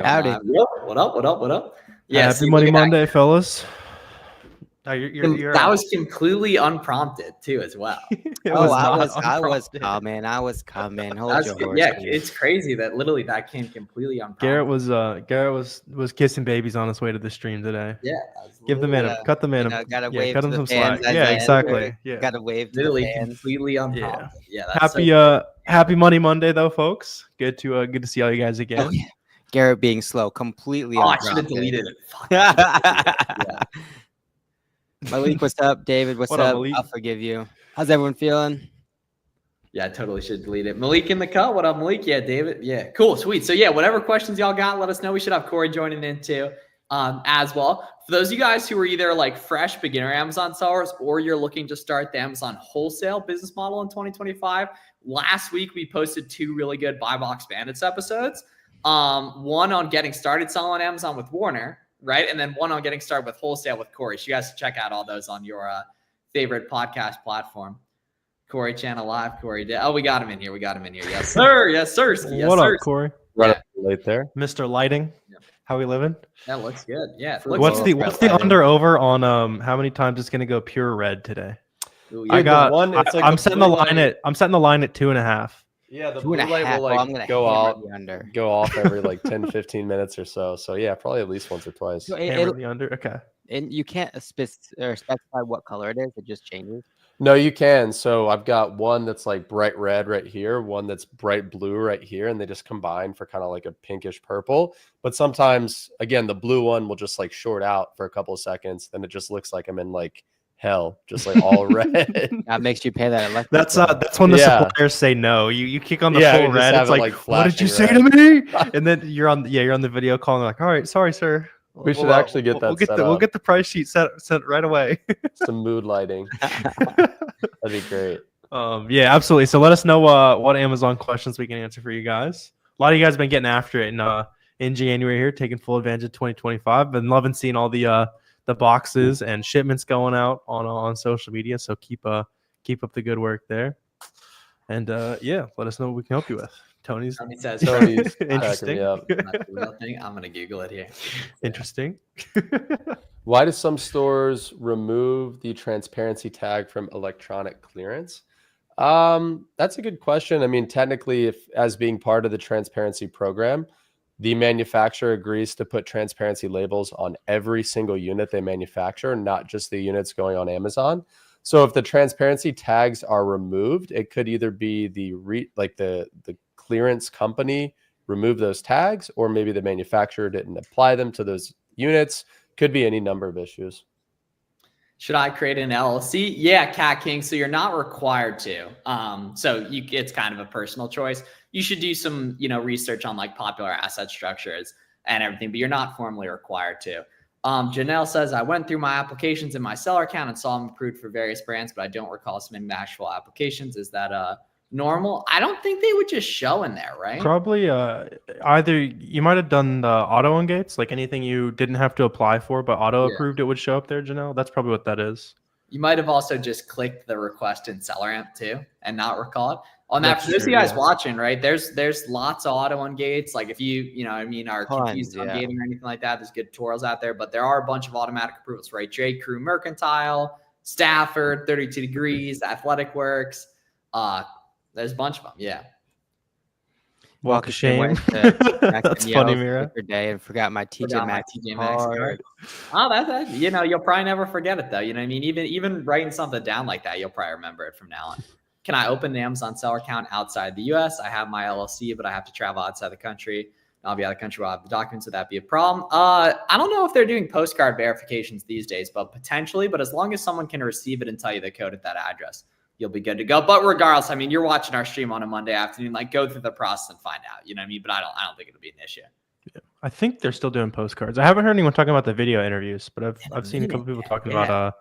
Howdy. What up? Yeah, Happy Money Monday, fellas. That was completely unprompted too, as well. I was coming. Hold your horses. Yeah, it's crazy that literally that came completely unprompted. Garrett was kissing babies on his way to the stream today. Yeah, give the man cut the man gotta yeah, wave cut to him the some fans, slack. Yeah, exactly. Yeah, gotta wave to literally the fans. completely unprompted. Yeah, happy Money Monday though, folks. Good to see all you guys again. Oh, yeah. Garrett being slow, completely. I should have deleted it. Yeah. Malik, what's up? David, what's up? Malik? I'll forgive you. How's everyone feeling? Yeah, I totally should delete it. Malik in the cut. What up, Malik? Yeah, David. Yeah, cool, sweet. So yeah, whatever questions y'all got, let us know. We should have Corey joining in too, as well. For those of you guys who are either like fresh beginner Amazon sellers or you're looking to start the Amazon wholesale business model in 2025, last week we posted 2 really good Buy Box Bandits episodes. One on getting started selling on Amazon with Warner, right? And then one on getting started with wholesale with Corey. So you guys should check out all those on your favorite podcast platform. Corey channel live. Corey. Oh, we got him in here. Yes, sir. Yes, sir. Yes, what sir. up, Corey? Right late there. Mr. Lighting. Yeah. How we living? That looks good. Yeah. What's the under over on how many times it's gonna go pure red today? Ooh, yeah. I'm setting the line at 2.5. Yeah, the blue light will like go off every like 10-15 minutes or so. So yeah, probably at least once or twice. So hammer the under. Okay. And you can't specify what color it is. It just changes. No, you can. So I've got one that's like bright red right here, one that's bright blue right here, and they just combine for kind of like a pinkish purple. But sometimes, again, the blue one will just like short out for a couple of seconds, then it just looks like I'm in like hell, just like all red. That makes you pay that electric. That's when the suppliers say no. You kick on the full red. It's like what did you say to me? And then you're on the video calling like, all right, sorry, sir. We should actually get that. We'll get the price sheet set right away. Some mood lighting. That'd be great. Yeah, absolutely. So let us know what Amazon questions we can answer for you guys. A lot of you guys have been getting after it in January here, taking full advantage of 2025. Been loving seeing all the boxes and shipments going out on social media. So keep up the good work there. And yeah, let us know what we can help you with. Tony says interesting. I'm gonna Google it here. Interesting. Why do some stores remove the transparency tag from electronic clearance? That's a good question. I mean, technically, if as being part of the transparency program, the manufacturer agrees to put transparency labels on every single unit they manufacture, not just the units going on Amazon. So if the transparency tags are removed, it could either be the clearance company remove those tags, or maybe the manufacturer didn't apply them to those units. Could be any number of issues. Should I create an LLC? Yeah, Cat King. So you're not required to. It's kind of a personal choice. You should do some, research on like popular asset structures and everything, but you're not formally required to. Janelle says, I went through my applications in my seller account and saw them approved for various brands, but I don't recall submitting the actual applications. Is that normal? I don't think they would just show in there, right? Probably either you might have done the auto ungates, like anything you didn't have to apply for but auto approved, it would show up there, Janelle. That's probably what that is. You might have also just clicked the request in SellerAmp too and not recall it. On that, for those of you guys watching, right? There's lots of auto ungates. Like if you are confused on gating or anything like that, there's good tutorials out there. But there are a bunch of automatic approvals, right? J. Crew Mercantile, Stafford, 32 Degrees, Athletic Works. There's a bunch of them, yeah. Walk of shame. That's funny, Mira. Day and forgot my TJ Maxx card. Oh, that's you'll probably never forget it though. You know what I mean? Even writing something down like that, you'll probably remember it from now on. Can I open an Amazon seller account outside the U.S.? I have my LLC, but I have to travel outside the country. I'll be out of the country. I'll have the documents. Would that be a problem? I don't know if they're doing postcard verifications these days, but potentially. But as long as someone can receive it and tell you the code at that address, you'll be good to go. But regardless, I mean, you're watching our stream on a Monday afternoon, like go through the process and find out, you know what I mean? But I don't think it'll be an issue. Yeah. I think they're still doing postcards. I haven't heard anyone talking about the video interviews, but I've seen a couple people talking about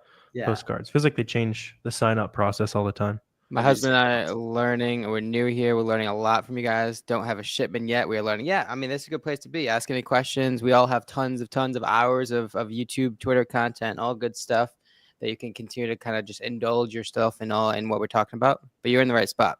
postcards. Feels like they change the sign up process all the time. My husband and I are learning. We're new here. We're learning a lot from you guys. Don't have a shipment yet. We're learning. Yeah, I mean, this is a good place to be. Ask any questions. We all have tons of hours of YouTube, Twitter content, all good stuff that you can continue to kind of just indulge yourself in what we're talking about. But you're in the right spot.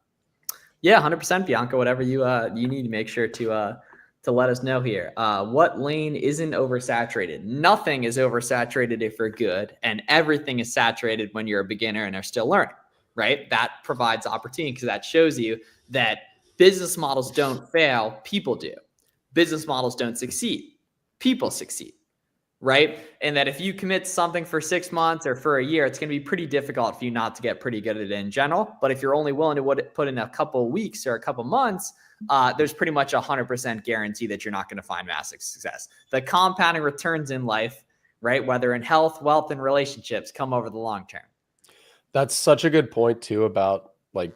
Yeah, 100%, Bianca. Whatever you need to make sure to to let us know here. What lane isn't oversaturated? Nothing is oversaturated if you're good, and everything is saturated when you're a beginner and are still learning, right? That provides opportunity because that shows you that business models don't fail, people do. Business models don't succeed, people succeed, right? And that if you commit something for 6 months or for a year, it's going to be pretty difficult for you not to get pretty good at it in general. But if you're only willing to put in a couple of weeks or a couple of months, there's pretty much 100% guarantee that you're not going to find massive success. The compounding returns in life, right, whether in health, wealth, and relationships, come over the long term. That's such a good point too about like,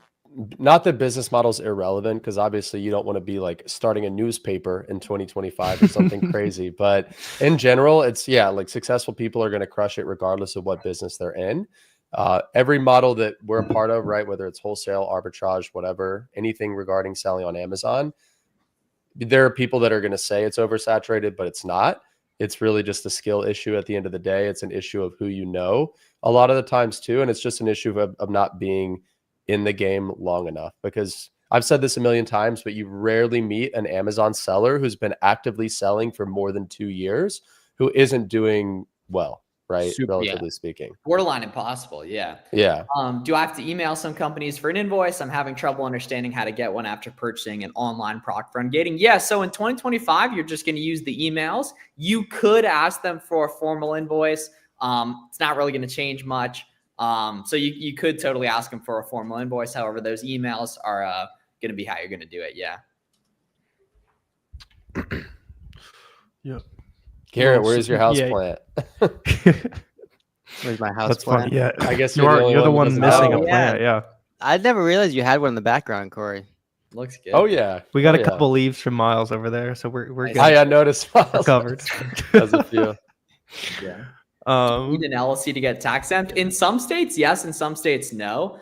not that business model's irrelevant, because obviously you don't want to be like starting a newspaper in 2025 or something crazy. But in general, it's like successful people are going to crush it regardless of what business they're in. Every model that we're a part of, right, whether it's wholesale, arbitrage, whatever, anything regarding selling on Amazon, there are people that are going to say it's oversaturated, but it's not. It's really just a skill issue at the end of the day. It's an issue of who you know a lot of the times too. And it's just an issue of not being in the game long enough, because I've said this a million times, but you rarely meet an Amazon seller who's been actively selling for more than 2 years who isn't doing well, right? Relatively speaking. Borderline impossible. Yeah. Yeah. Do I have to email some companies for an invoice? I'm having trouble understanding how to get one after purchasing an online product for ungating. Yeah. So in 2025, you're just going to use the emails. You could ask them for a formal invoice. It's not really going to change much. So you could totally ask them for a formal invoice. However, those emails are going to be how you're going to do it. Yeah. Yep. Garrett, where's your house plant? Where's my house That's plant? funny. Yeah, I guess you're the one missing a Oh, plant. Yeah. I never realized you had one in the background, Corey. Looks good. Oh yeah, We got a couple leaves from Miles over there, so we're good. I noticed. We're covered. As a few. Yeah. Need an LLC to get tax exempt in some states, yes. In some states, no.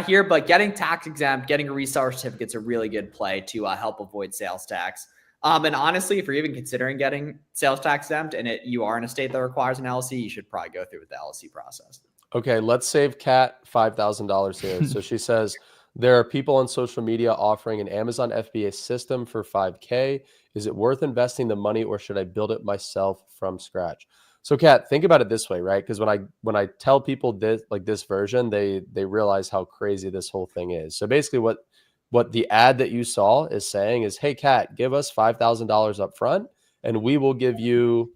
Here, but getting tax exempt, getting a reseller certificate is a really good play to help avoid sales tax. And honestly, if you're even considering getting sales tax exempt and you are in a state that requires an LLC, you should probably go through with the LLC process. Okay, let's save Kat $5,000 here. So she says there are people on social media offering an Amazon FBA system for $5K. Is it worth investing the money, or should I build it myself from scratch? So Kat, think about it this way, right? Because when I tell people this version, they realize how crazy this whole thing is. So basically what the ad that you saw is saying is, hey Kat, give us $5,000 up front and we will give you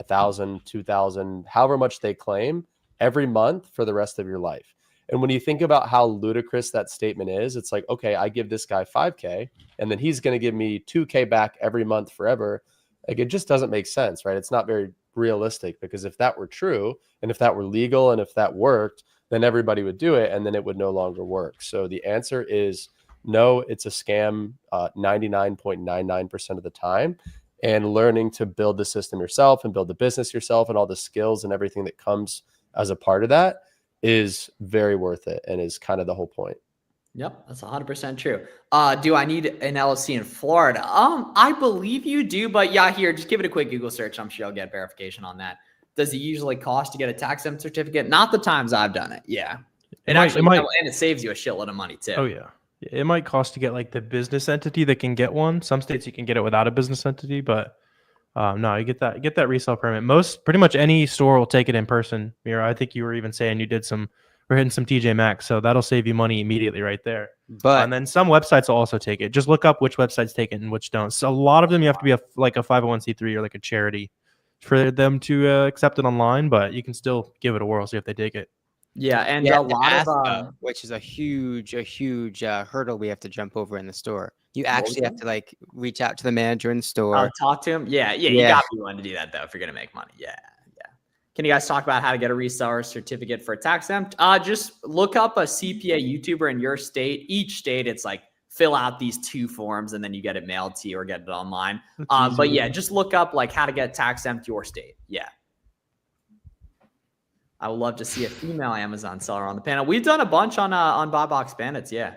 $1,000, $2,000, however much they claim every month for the rest of your life. And when you think about how ludicrous that statement is, it's like, okay, I give this guy $5K and then he's going to give me $2K back every month forever. Like, it just doesn't make sense, right? It's not very realistic, because if that were true and if that were legal and if that worked, then everybody would do it and then it would no longer work. So the answer is no, it's a scam 99.99% of the time. And learning to build the system yourself and build the business yourself and all the skills and everything that comes as a part of that is very worth it and is kind of the whole point. Yep, that's 100% true. Do I need an LLC in Florida? I believe you do, but here, just give it a quick Google search. I'm sure you'll get verification on that. Does it usually cost to get a tax exempt certificate? Not the times I've done it. Yeah. And it saves you a shitload of money too. Oh yeah. It might cost to get like the business entity that can get one. Some states you can get it without a business entity, but no, you get that resale permit. Pretty much any store will take it in person. Mira, I think you were even saying we're hitting some TJ Maxx, so that'll save you money immediately right there. But and then some websites will also take it. Just look up which websites take it and which don't. So a lot of them you have to be a 501c3 or like a charity for them to accept it online, but you can still give it a whirl, see if they take it. Yeah, and a lot of which is a huge hurdle we have to jump over in the store. You actually have to like reach out to the manager in the store. Talk to him. Yeah. You got to be willing to do that though if you're gonna make money. Yeah. Can you guys talk about how to get a reseller certificate for a tax exempt? Just look up a CPA YouTuber in your state. Each state, it's like fill out these 2 forms and then you get it mailed to you or get it online. But yeah, just look up like how to get tax exempt your state. Yeah. I would love to see a female Amazon seller on the panel. We've done a bunch on Buy Box Bandits. Yeah.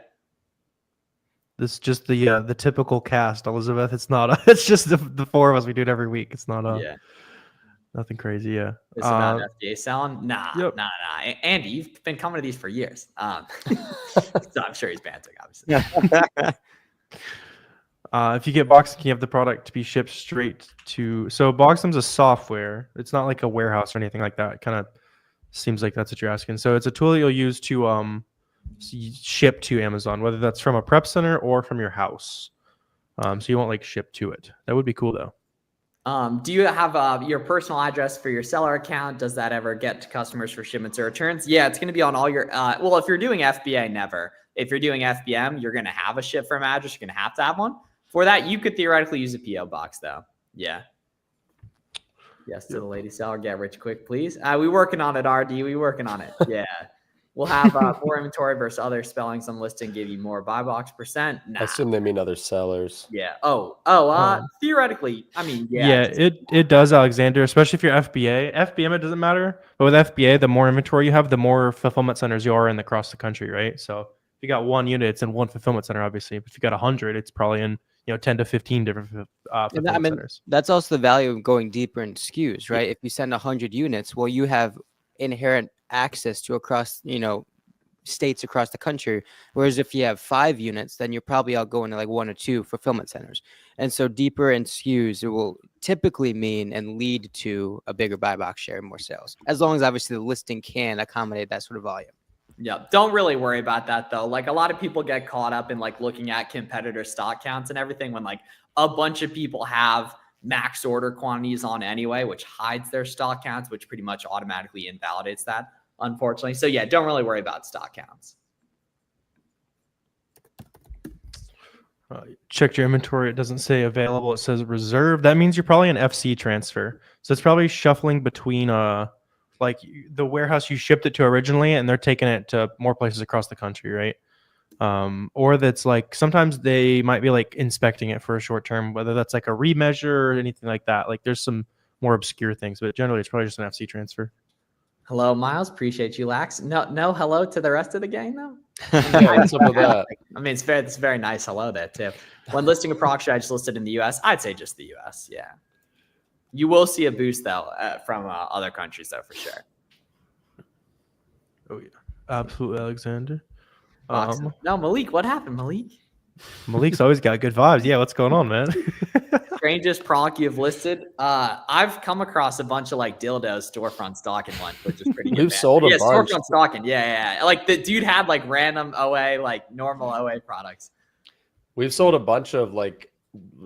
This is just the typical cast, Elizabeth. It's not. It's just the 4 of us. We do it every week. It's not nothing crazy. Yeah. It's about FBA selling. Nah. Andy, you've been coming to these for years. So I'm sure he's bantering, obviously. If you get Boxem, you have the product to be shipped straight to. So Boxem's a software. It's not like a warehouse or anything like that. It kind of seems like that's what you're asking. So it's a tool that you'll use to ship to Amazon, whether that's from a prep center or from your house. So you won't like ship to it. That would be cool though. Do you have your personal address for your seller account? Does that ever get to customers for shipments or returns? Yeah, it's going to be on all your. Well, if you're doing FBA, never. If you're doing FBM, you're going to have a ship from address. You're going to have one. For that, you could theoretically use a PO box, though. Yeah. Yes to the lady seller. Get rich quick, please. We working on it, RD. We working on it. Yeah. We'll have more inventory versus other spellings on listing. Give you more buy box percent. Nah. I assume they mean other sellers. Yeah. Theoretically, I mean, Yeah, it does, Alexander. Especially if you're FBA. FBM, it doesn't matter. But with FBA, the more inventory you have, the more fulfillment centers you are in across the country, right? So if you got 1 unit, it's in 1 fulfillment center, obviously. But if you got 100, it's probably in 10 to 15 different fulfillment centers. That's also the value of going deeper in SKUs, right? If you send 100 units, well, you have inherent access to across, states across the country. Whereas if you have 5 units, then you're probably out going to like 1 or 2 fulfillment centers. And so deeper in SKUs, it will typically mean and lead to a bigger buy box share and more sales, as long as obviously the listing can accommodate that sort of volume. Yeah, don't really worry about that though. Like a lot of people get caught up in like looking at competitor stock counts and everything when like a bunch of people have max order quantities on anyway, which hides their stock counts, which pretty much automatically invalidates that, unfortunately. So yeah, don't really worry about stock counts. Checked your inventory. It doesn't say available. It says reserved. That means you're probably an FC transfer. So it's probably shuffling between like the warehouse you shipped it to originally, and they're taking it to more places across the country, right? Or that's like sometimes they might be like inspecting it for a short term, whether that's like a remeasure or anything like that. Like there's some more obscure things, but generally it's probably just an FC transfer. Hello, Miles. Appreciate you, Lax. No hello to the rest of the gang though. Yeah, what's up with that? I mean, it's very nice hello there too. When listing a product strategy listed in the US, I'd say just the US. Yeah. You will see a boost though from other countries though, for sure. Oh yeah, absolutely, Alexander. No, Malik, what happened, Malik? Malik's always got good vibes. Yeah, what's going on, man? Strangest product you've listed? I've come across a bunch of like dildos storefront stocking one, which is pretty good. You've sold a bunch. Storefront stocking. Yeah. Like the dude had like random OA, like normal OA products. We've sold a bunch of like,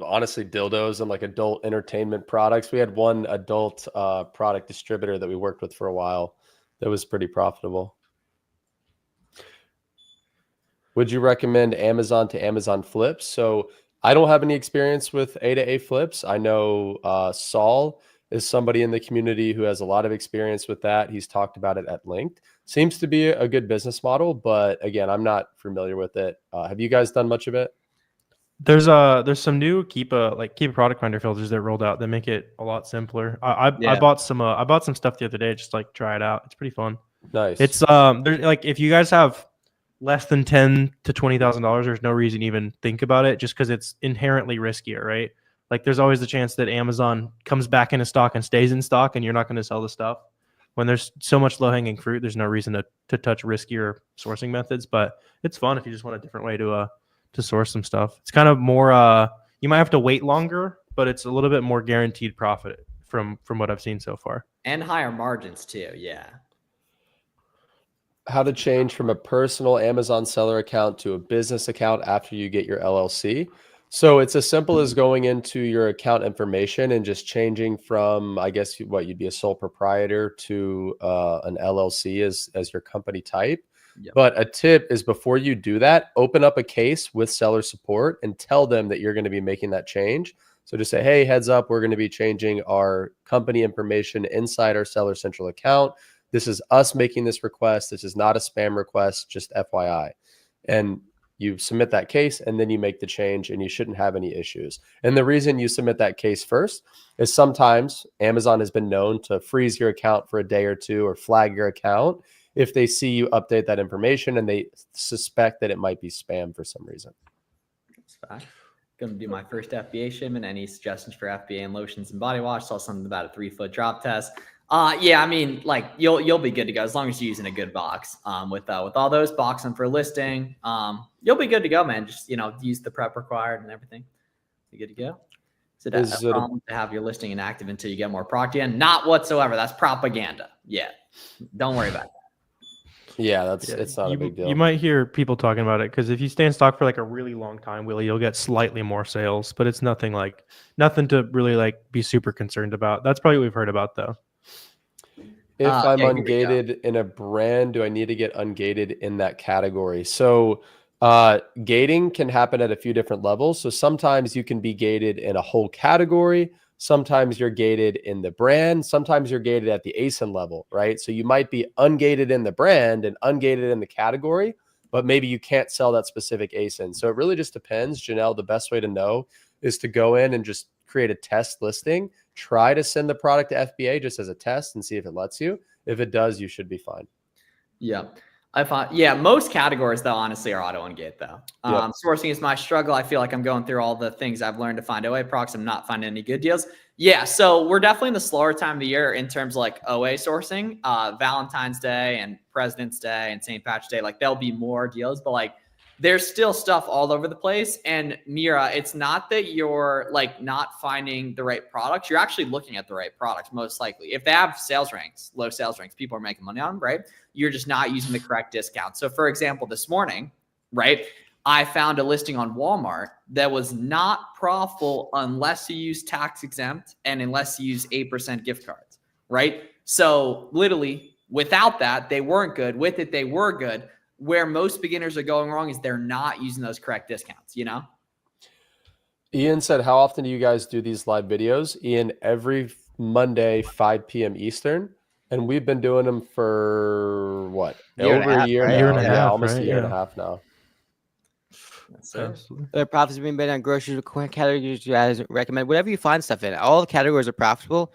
honestly, dildos and like adult entertainment products. We had one adult product distributor that we worked with for a while that was pretty profitable. Would you recommend Amazon to Amazon flips? So I don't have any experience with A2A flips. I know Saul is somebody in the community who has a lot of experience with that. He's talked about it at length. Seems to be a good business model, but again, I'm not familiar with it. Have you guys done much of it? There's some new Keep product finder filters that rolled out that make it a lot simpler. I bought some stuff the other day, just like try it out. It's pretty fun. Nice. It's there's like if you guys have less than $10,000 to $20,000, there's no reason to even think about it, just because it's inherently riskier, right? Like there's always the chance that Amazon comes back into stock and stays in stock, and you're not going to sell the stuff. When there's so much low hanging fruit, there's no reason to touch riskier sourcing methods. But it's fun if you just want a different way to source some stuff. It's kind of more you might have to wait longer, but it's a little bit more guaranteed profit from what I've seen so far. And higher margins too. Yeah. How to change from a personal Amazon seller account to a business account after you get your LLC. So it's as simple as going into your account information and just changing from, I guess, what you'd be a sole proprietor to an LLC as your company type. Yep. But a tip is before you do that, open up a case with seller support and tell them that you're going to be making that change. So just say, hey, heads up, we're going to be changing our company information inside our Seller Central account. This is us making this request. This is not a spam request, just FYI. And you submit that case and then you make the change and you shouldn't have any issues. And the reason you submit that case first is sometimes Amazon has been known to freeze your account for a day or two or flag your account if they see you update that information and they suspect that it might be spam for some reason. That's fine. Going to do my first FBA shipment. Any suggestions for FBA and lotions and body wash? Saw something about a 3-foot drop test. Yeah, I mean, like you'll be good to go as long as you're using a good box. With all those, box them for listing. You'll be good to go, man. Just use the prep required and everything. You good to go? Is it Is a it a- problem to have your listing inactive until you get more product in? Not whatsoever. That's propaganda. Yeah. Don't worry about it. Yeah, Yeah, it's not a big deal. You might hear people talking about it because if you stay in stock for like a really long time, Willie, you'll get slightly more sales, but it's nothing to really like be super concerned about. That's probably what we've heard about though. If I'm Yeah, here we go. ungated in a brand, do I need to get ungated in that category? So gating can happen at a few different levels. So sometimes you can be gated in a whole category. Sometimes you're gated in the brand. Sometimes you're gated at the ASIN level, right? So you might be ungated in the brand and ungated in the category, but maybe you can't sell that specific ASIN. So it really just depends. Janelle, the best way to know is to go in and just create a test listing. Try to send the product to FBA just as a test and see if it lets you. If it does, you should be fine. Yeah. I find, most categories though, honestly, are auto ungate though. Yep. Sourcing is my struggle. I feel like I'm going through all the things I've learned to find OA products. I'm not finding any good deals. Yeah. So we're definitely in the slower time of the year in terms of like OA sourcing, Valentine's Day and President's Day and St. Patrick's Day. Like there'll be more deals, but like there's still stuff all over the place. And Mira, it's not that you're like not finding the right products. You're actually looking at the right products, most likely. If they have sales ranks, low sales ranks, people are making money on them, right? You're just not using the correct discount. So for example, this morning, right, I found a listing on Walmart that was not profitable unless you use tax exempt and unless you use 8% gift cards, right? So literally without that, they weren't good. With it, they were good. Where most beginners are going wrong is they're not using those correct discounts, you know? Ian said, how often do you guys do these live videos? Ian, every Monday, 5 p.m. Eastern. And we've been doing them for what? Over a year right? now. Year and a half, almost right? a year and Yeah. a half now. That's it. Absolutely. The profits being made on groceries categories you guys recommend. Whatever you find stuff in, all the categories are profitable.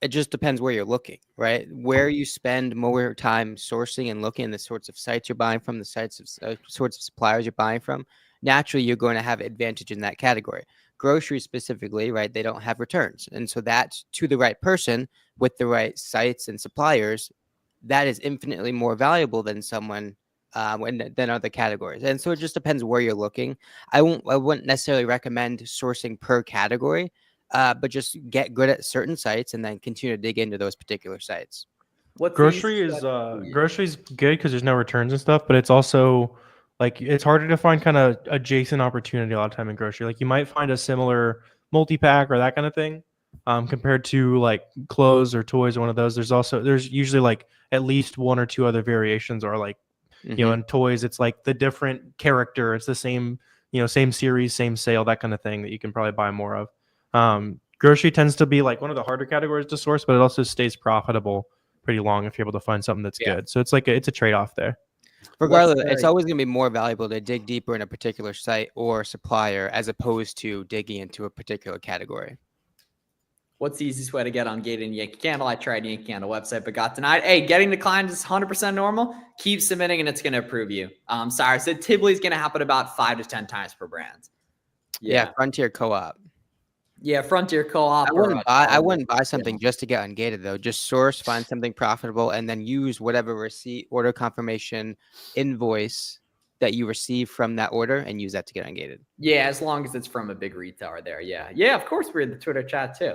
It just depends where you're looking, right? Where you spend more time sourcing and looking, the sorts of sites you're buying from, the sorts of suppliers you're buying from. Naturally, you're going to have advantage in that category. Groceries specifically, right? They don't have returns, and so that's to the right person with the right sites and suppliers. That is infinitely more valuable than someone than other categories. And so it just depends where you're looking. I wouldn't necessarily recommend sourcing per category. But just get good at certain sites and then continue to dig into those particular sites. Grocery's good because there's no returns and stuff, but it's also like it's harder to find kind of adjacent opportunity a lot of time in grocery. Like you might find a similar multi-pack or that kind of thing compared to like clothes or toys or one of those. There's usually like at least one or two other variations or like you know, in toys it's like the different character, it's the same, you know, same series, same sale, that kind of thing that you can probably buy more of. Grocery tends to be like one of the harder categories to source, but it also stays profitable pretty long if you're able to find something that's good. So it's like it's a trade-off there. Regardless, it's always going to be more valuable to dig deeper in a particular site or supplier as opposed to digging into a particular category. What's the easiest way to get ungated in Yankee Candle? I tried Yankee Candle website, but got denied. Hey, getting declined is 100% normal. Keep submitting and it's going to approve you. Sorry, so typically it's going to happen about 5 to 10 times per brand. Yeah, Frontier Co-op. Yeah, Frontier Co-op. I wouldn't buy something just to get ungated though. Just source, find something profitable, and then use whatever receipt, order confirmation, invoice that you receive from that order and use that to get ungated. Yeah, as long as it's from a big retailer there. Yeah. Yeah, of course we're in the Twitter chat too.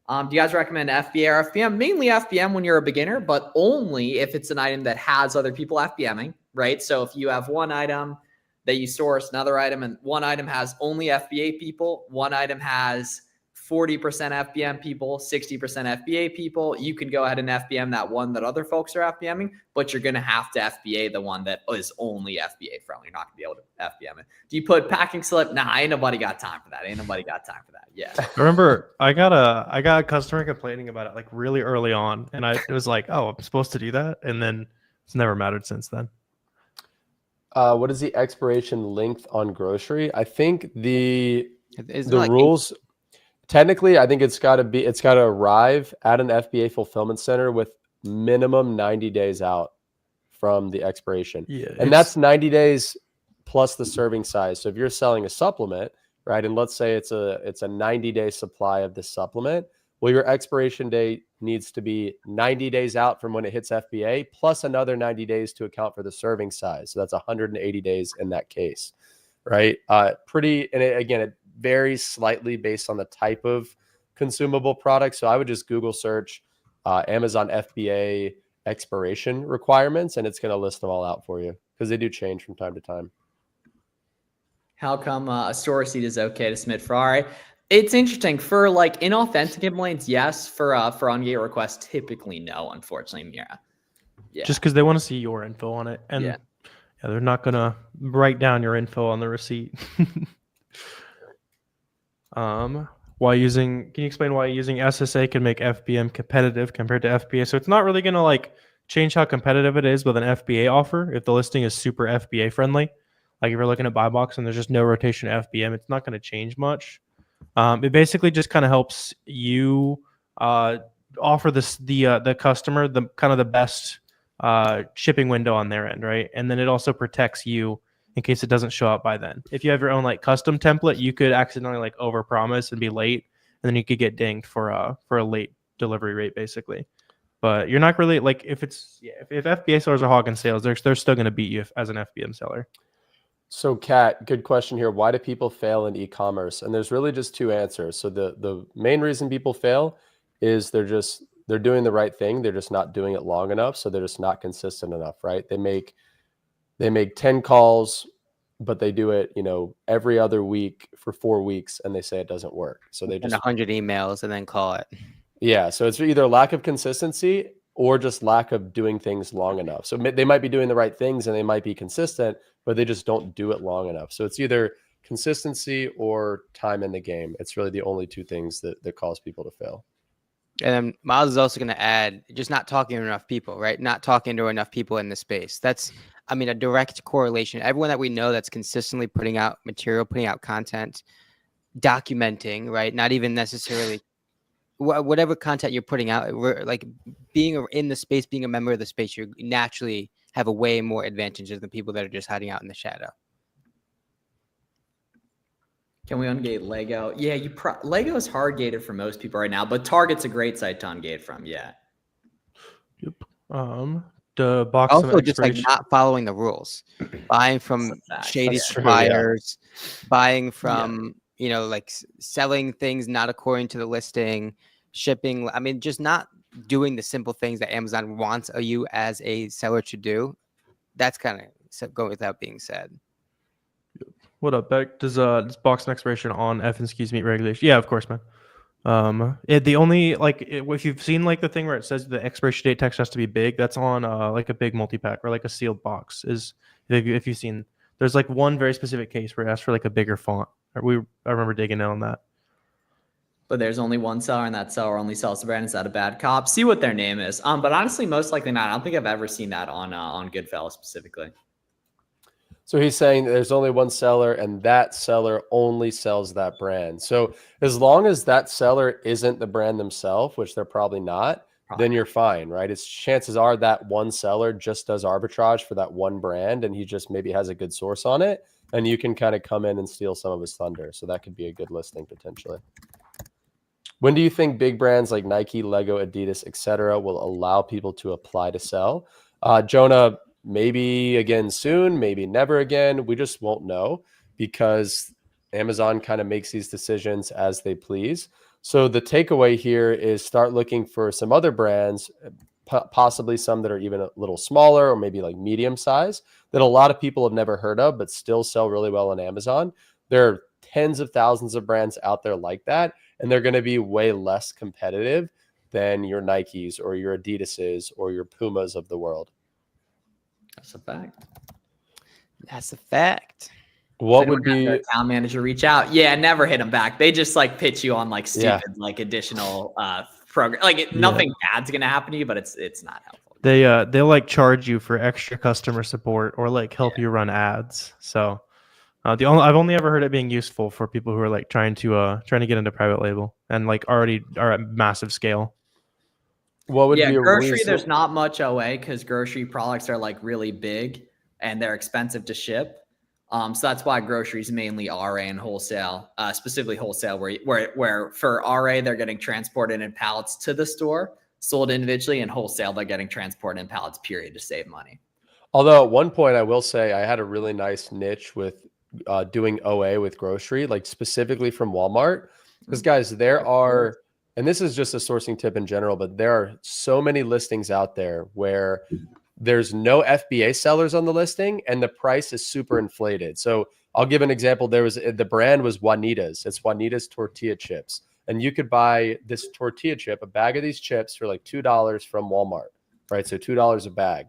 Do you guys recommend FBA or FBM? Mainly FBM when you're a beginner, but only if it's an item that has other people FBMing, right? So if you have one item that you source, another item, and one item has only FBA people, one item has 40% FBM people, 60% FBA people, you can go ahead and FBM that one that other folks are FBMing, but you're going to have to FBA the one that is only FBA friendly. You're not going to be able to FBM it. Do you put packing slip? Nah, ain't nobody got time for that. Ain't nobody got time for that. Yeah. I remember I got a customer complaining about it like really early on, and it was like, oh, I'm supposed to do that, and then it's never mattered since then. What is the expiration length on grocery? I think the like rules. Technically, I think it's got to arrive at an FBA fulfillment center with minimum 90 days out from the expiration. Yeah, and that's 90 days plus the serving size. So if you're selling a supplement, right, and let's say it's a 90-day supply of this supplement, well, your expiration date needs to be 90 days out from when it hits FBA plus another 90 days to account for the serving size. So that's 180 days in that case, right? Again, it varies slightly based on the type of consumable product. So I would just Google search Amazon FBA expiration requirements, and it's going to list them all out for you because they do change from time to time. How come a store receipt is okay to submit for RA? It's interesting for like inauthentic complaints. Yes, for on-gate requests, typically no. Unfortunately, yeah. Just because they want to see your info on it, and Yeah. they're not gonna write down your info on the receipt. Can you explain why using SSA can make FBM competitive compared to FBA? So it's not really gonna like change how competitive it is with an FBA offer if the listing is super FBA friendly. Like if you're looking at buy box and there's just no rotation FBM, it's not going to change much. It basically just kind of helps you offer the customer the kind of the best shipping window on their end, right? And then it also protects you in case it doesn't show up by then. If you have your own like custom template, you could accidentally like overpromise and be late, and then you could get dinged for a late delivery rate basically. But you're not really like if FBA sellers are hogging sales, they're still going to beat you as an FBM seller. So Kat, good question here. Why do people fail in e-commerce? And there's really just two answers. So the main reason people fail is they're doing the right thing. They're just not doing it long enough. So they're just not consistent enough, right? They make 10 calls, but they do it, every other week for 4 weeks, and they say it doesn't work. So they just 100 emails and then call it. Yeah. So it's either lack of consistency or just lack of doing things long enough. So they might be doing the right things and they might be consistent, but they just don't do it long enough. So it's either consistency or time in the game. It's really the only two things that cause people to fail. And then Miles is also going to add just not talking to enough people, right? Not talking to enough people in the space. That's, a direct correlation. Everyone that we know that's consistently putting out material, putting out content, documenting, right? Not even necessarily whatever content you're putting out, like being in the space, being a member of the space, you naturally have a way more advantages than people that are just hiding out in the shadow. Can we ungate Lego? Yeah, Lego is hard gated for most people right now, but Target's a great site to ungate from. Yeah. Yep. The box also just like not following the rules, buying from shady suppliers, buying from like selling things not according to the listing, shipping. Just not doing the simple things that Amazon wants you as a seller to do. That's kind of going without being said. What up, Beck? Does box and expiration on F&Skews meet regulation? Yeah, of course, man. The only if you've seen like the thing where it says the expiration date text has to be big, that's on like a big multi-pack or like a sealed box. Is if you've seen, there's like one very specific case where it asks for like a bigger font. I remember digging in on that. But there's only one seller, and that seller only sells the brand. Is that a bad cop? See what their name is. But honestly, most likely not. I don't think I've ever seen that on Goodfellas specifically. So he's saying that there's only one seller and that seller only sells that brand. So as long as that seller isn't the brand themselves, which they're probably not, then you're fine, right? It's chances are that one seller just does arbitrage for that one brand and he just maybe has a good source on it, and you can kind of come in and steal some of his thunder. So that could be a good listing potentially. When do you think big brands like Nike, Lego, Adidas, etc. will allow people to apply to sell? Jonah, maybe again soon, maybe never again. We just won't know because Amazon kind of makes these decisions as they please. So the takeaway here is start looking for some other brands, possibly some that are even a little smaller or maybe like medium size that a lot of people have never heard of, but still sell really well on Amazon. There are tens of thousands of brands out there like that, and they're going to be way less competitive than your Nikes or your Adidases or your Pumas of the world. That's a fact. That's a fact. What would be their account manager reach out? Yeah, never hit them back. They just like pitch you on like stupid like additional program. Like nothing bad's gonna happen to you, but it's not helpful. They'll like charge you for extra customer support or like help you run ads. So I've only ever heard it being useful for people who are like trying to get into private label and like already are at massive scale. What would be a grocery? There's not much OA because grocery products are like really big and they're expensive to ship. So that's why groceries mainly RA and wholesale, specifically wholesale, where for RA they're getting transported in pallets to the store, sold individually, and wholesale they're getting transported in pallets, period, to save money. Although at one point I will say I had a really nice niche with doing OA with grocery, like specifically from Walmart. Because guys, there are, and this is just a sourcing tip in general, but there are so many listings out there where there's no FBA sellers on the listing and the price is super inflated. So I'll give an example. The brand was Juanita's. It's Juanita's tortilla chips. And you could buy this tortilla chip, a bag of these chips for like $2 from Walmart, right? So $2 a bag.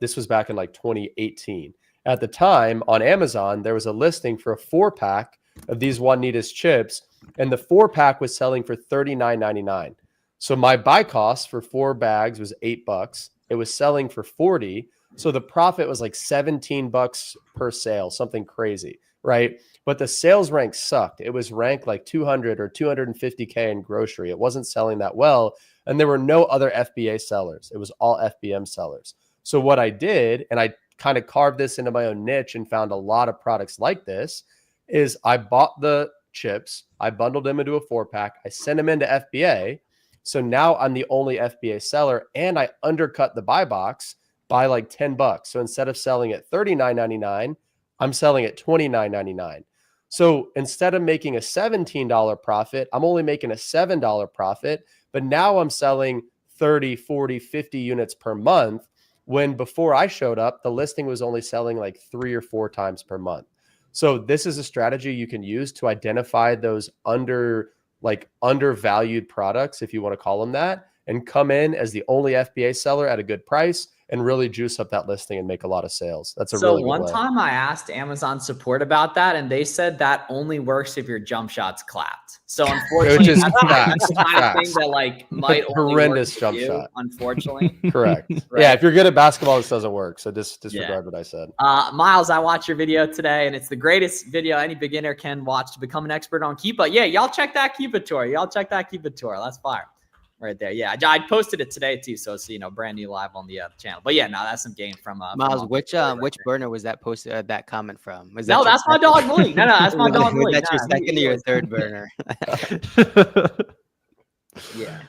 This was back in like 2018. At the time on Amazon, there was a listing for a 4-pack of these Juanita's chips, and the 4-pack was selling for $39.99. So my buy cost for 4 bags was $8. It was selling for 40. So the profit was like $17 per sale, something crazy, right? But the sales rank sucked. It was ranked like 200 or 250K in grocery. It wasn't selling that well. And there were no other FBA sellers. It was all FBM sellers. So what I did, and I kind of carved this into my own niche and found a lot of products like this, is I bought the chips, I bundled them into a 4-pack, I sent them into FBA. So now I'm the only FBA seller, and I undercut the buy box by like $10. So instead of selling at $39.99, I'm selling at $29.99. So instead of making a $17 profit, I'm only making a $7 profit, but now I'm selling 30, 40, 50 units per month, when before I showed up, the listing was only selling like 3 or 4 times per month. So this is a strategy you can use to identify those undervalued products, if you want to call them that, and come in as the only FBA seller at a good price and really juice up that listing and make a lot of sales. That's a really good way. So one time I asked Amazon support about that, and they said that only works if your jump shot's clapped. So unfortunately, that's the kind of thing that like might only horrendous work jump you, shot. Unfortunately. Correct. Right. Yeah, if you're good at basketball, this doesn't work. So disregard what I said. Miles, I watched your video today, and it's the greatest video any beginner can watch to become an expert on Keepa. Yeah, y'all check that Keepa tour. That's fire. Right there. Yeah, I posted it today too, so it's brand new live on the channel. But yeah, no, that's some game from Miles. Which burner was that posted that comment from? Was that's my dog Malik. No, that's my dog Malik. That's your second or your third burner. Yeah.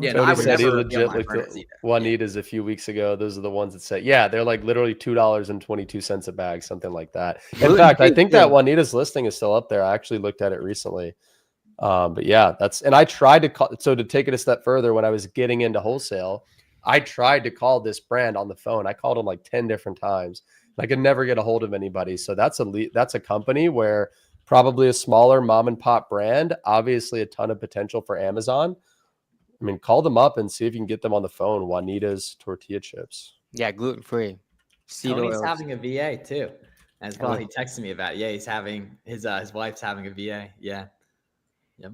Yeah, no, I would never legit looked at Juanita's a few weeks ago. Those are the ones that say, yeah, they're like literally $2.22 a bag, something like that. In fact, I think that Juanita's listing is still up there. I actually looked at it recently. But yeah, and I tried to call. So to take it a step further, when I was getting into wholesale, I tried to call this brand on the phone. I called them like 10 different times. I could never get a hold of anybody. So that's a company where probably a smaller mom and pop brand, obviously a ton of potential for Amazon. I mean, call them up and see if you can get them on the phone. Juanita's tortilla chips. Yeah, gluten-free. Tony's having a VA too, as well. He texted me about it. Yeah, he's having his wife's having a VA. Yeah. Yep.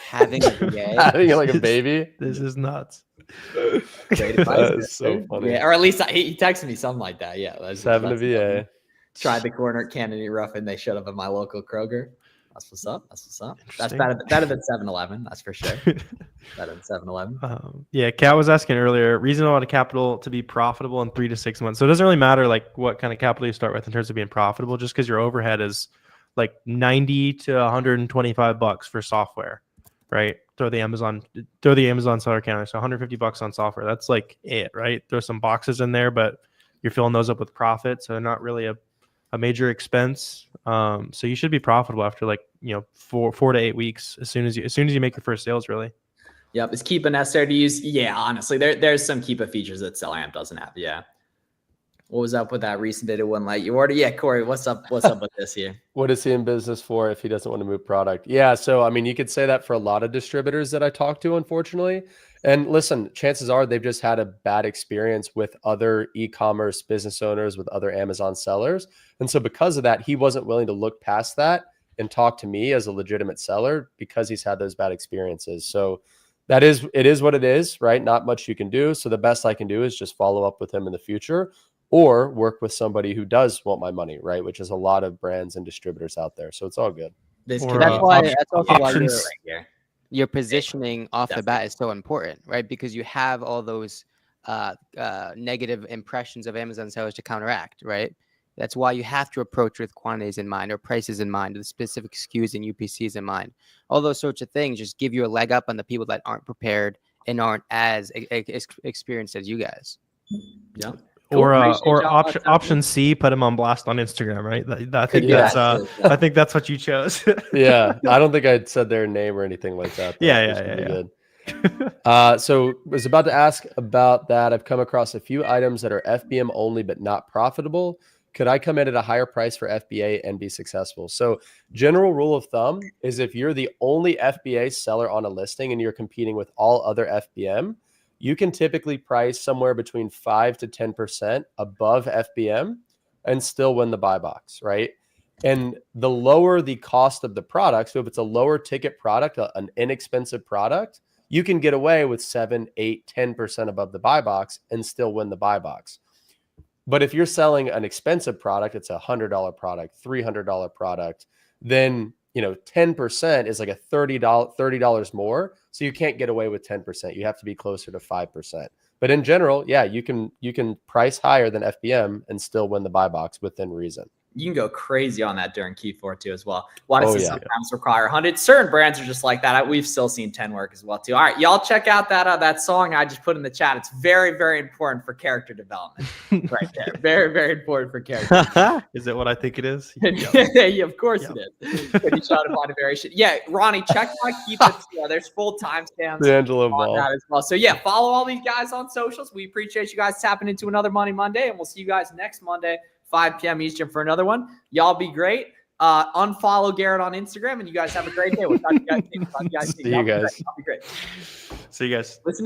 Having a VA. Having like a baby. This is nuts. Great advice. That is so funny. Yeah, or at least he texted me something like that. Yeah. Having a VA. Funny. Tried the corner Kennedy Rough, and they showed up at my local Kroger. That's what's up. That's better than 7-Eleven. That's for sure. Better than 7-Eleven. Yeah, Kat was asking earlier, reasonable amount of capital to be profitable in 3 to 6 months. So it doesn't really matter like what kind of capital you start with in terms of being profitable, just because your overhead is like $90 to $125 for software, right? Throw the Amazon seller counter. So $150 on software. That's like it, right? Throw some boxes in there, but you're filling those up with profit. So not really a major expense. So you should be profitable after like, 4 to 8 weeks as soon as you make your first sales, really. Yep. Is Keepa necessary to use? Yeah, honestly, there's some Keepa features that SellAmp doesn't have. Yeah. What was up with that recent data wouldn't let you order? Yeah, Corey, what's up with this here? What is he in business for if he doesn't want to move product? Yeah, so I mean, you could say that for a lot of distributors that I talk to, unfortunately. And listen, chances are they've just had a bad experience with other e-commerce business owners, with other Amazon sellers. And so because of that, he wasn't willing to look past that and talk to me as a legitimate seller because he's had those bad experiences. So it is what it is, right? Not much you can do. So the best I can do is just follow up with him in the future, or work with somebody who does want my money, right? Which is a lot of brands and distributors out there. So it's all good. That's also why your positioning off the bat is so important, right? Because you have all those negative impressions of Amazon sellers to counteract, right? That's why you have to approach with quantities in mind, or prices in mind, or the specific SKUs and UPCs in mind. All those sorts of things just give you a leg up on the people that aren't prepared and aren't as experienced as you guys. Yeah. Cool. Or Appreciate y'all. option C, put him on blast on Instagram, right? I think Yeah. I think that's what you chose. Yeah, I don't think I said their name or anything like that. Though. Yeah, This yeah, would be yeah, good. So was about to ask about that. I've come across a few items that are FBM only but not profitable. Could I come in at a higher price for FBA and be successful? So general rule of thumb is if you're the only FBA seller on a listing and you're competing with all other FBM, you can typically price somewhere between 5 to 10% above FBM and still win the buy box, right? And the lower the cost of the product, so if it's a lower ticket product, an inexpensive product, you can get away with 7, 8, 10% above the buy box and still win the buy box. But if you're selling an expensive product, it's a $100 product, $300 product, then 10% is like a $30 more. So you can't get away with 10%. You have to be closer to 5%. But in general, yeah, you can price higher than FBM and still win the buy box within reason. You can go crazy on that during Q4 too as well. Why does it sometimes require 100? Certain brands are just like that. We've still seen 10 work as well too. All right, y'all check out that song I just put in the chat. It's very, very important for character development right there. Very, very important for character. Is it what I think it is? Yeah, of course it is. Can you try to find a variation? Yeah, Ronnie, check my keep it. There's full timestamps on that as well. So yeah, follow all these guys on socials. We appreciate you guys tapping into another Money Monday, and we'll see you guys next Monday, 5 p.m. Eastern for another one. Y'all be great. Unfollow Garrett on Instagram, and you guys have a great day. We'll talk to you guys soon. See you guys. I'll be great. See you guys. Listen